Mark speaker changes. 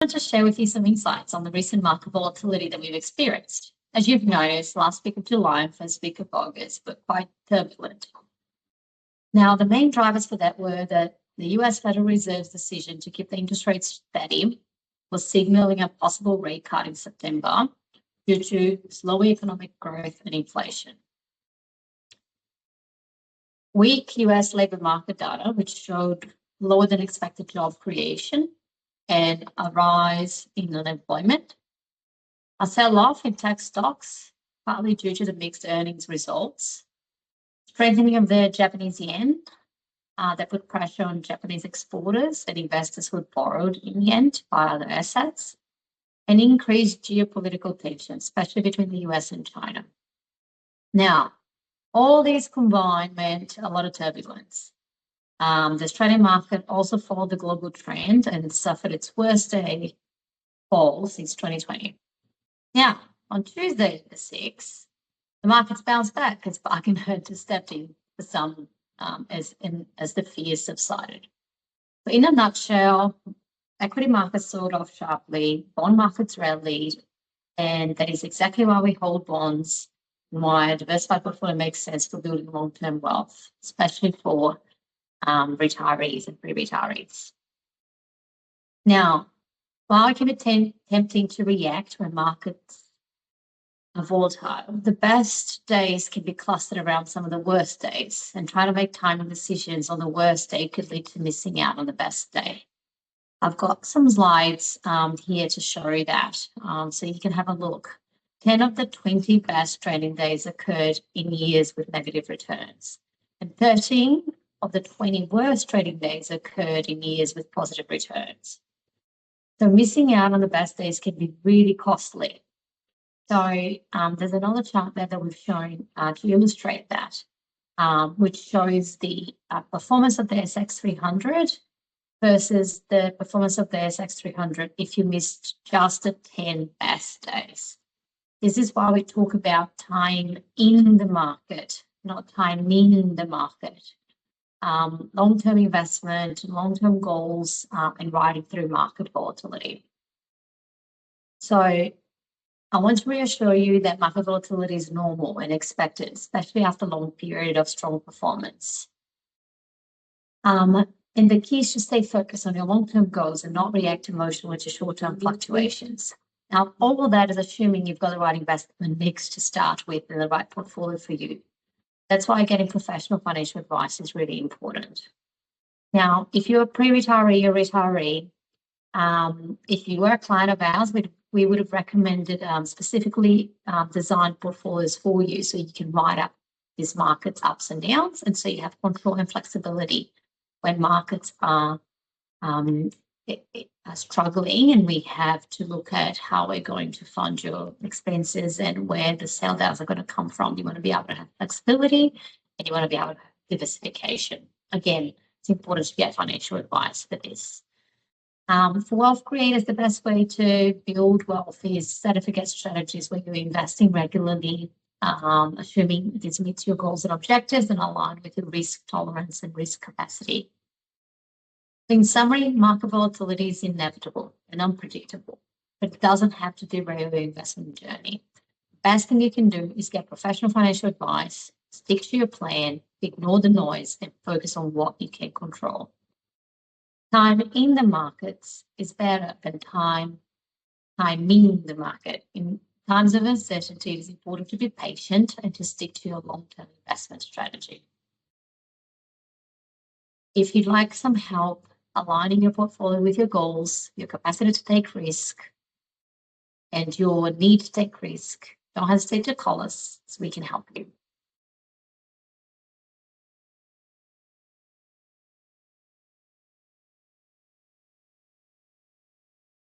Speaker 1: want to share with you some insights on the recent market volatility that we've experienced. As you've noticed, last week of July and first week of August were quite turbulent. Now, the main drivers for that were that the US Federal Reserve's decision to keep the interest rates steady was signaling a possible rate cut in September due to slower economic growth and inflation. Weak US labor market data, which showed lower than expected job creation and a rise in unemployment. A sell-off in tech stocks, partly due to the mixed earnings results. Strengthening of the Japanese yen that put pressure on Japanese exporters and investors who borrowed in yen to buy other assets. And increased geopolitical tension, especially between the US and China. Now, all these combined meant a lot of turbulence. The Australian market also followed the global trend and suffered its worst day fall since 2020. Now, on Tuesday the 6th, the markets bounced back as bargain hunters stepped in for some as the fears subsided. But in a nutshell, equity markets sold off sharply, bond markets rallied, and that is exactly why we hold bonds and why a diversified portfolio makes sense for building long-term wealth, especially for retirees and pre-retirees. Now, while it can be tempting to react when markets are volatile, the best days can be clustered around some of the worst days, and trying to make timely decisions on the worst day could lead to missing out on the best day. I've got some slides here to show you that, so you can have a look. 10 of the 20 best trading days occurred in years with negative returns, and 13 of the 20 worst trading days occurred in years with positive returns. So missing out on the best days can be really costly. So there's another chart there that we've shown to illustrate that, which shows the performance of the SX 300 versus the performance of the SX 300 if you missed just the 10 best days. This is why we talk about time in the market, not timing the market. Long-term investment, long-term goals, and riding through market volatility. So I want to reassure you that market volatility is normal and expected, especially after a long period of strong performance. And the key is to stay focused on your long-term goals and not react emotionally to short-term fluctuations. Now, all of that is assuming you've got the right investment mix to start with and the right portfolio for you. That's why getting professional financial advice is really important. Now, if you're a pre-retiree or retiree, if you were a client of ours, we would have recommended specifically designed portfolios for you so you can ride up these markets' ups and downs, and so you have control and flexibility when markets are struggling, and we have to look at how we're going to fund your expenses and where the sell downs are going to come from. You want to be able to have flexibility, and you want to be able to have diversification. Again, it's important to get financial advice for this. For wealth creators, the best way to build wealth is certificate strategies where you're investing regularly, assuming this meets your goals and objectives and aligned with your risk tolerance and risk capacity. In summary, market volatility is inevitable and unpredictable, but it doesn't have to derail your investment journey. The best thing you can do is get professional financial advice, stick to your plan, ignore the noise, and focus on what you can control. Time in the markets is better than timing the market. In times of uncertainty, it is important to be patient and to stick to your long-term investment strategy. If you'd like some help aligning your portfolio with your goals, your capacity to take risk, and your need to take risk, don't hesitate to call us so we can help you.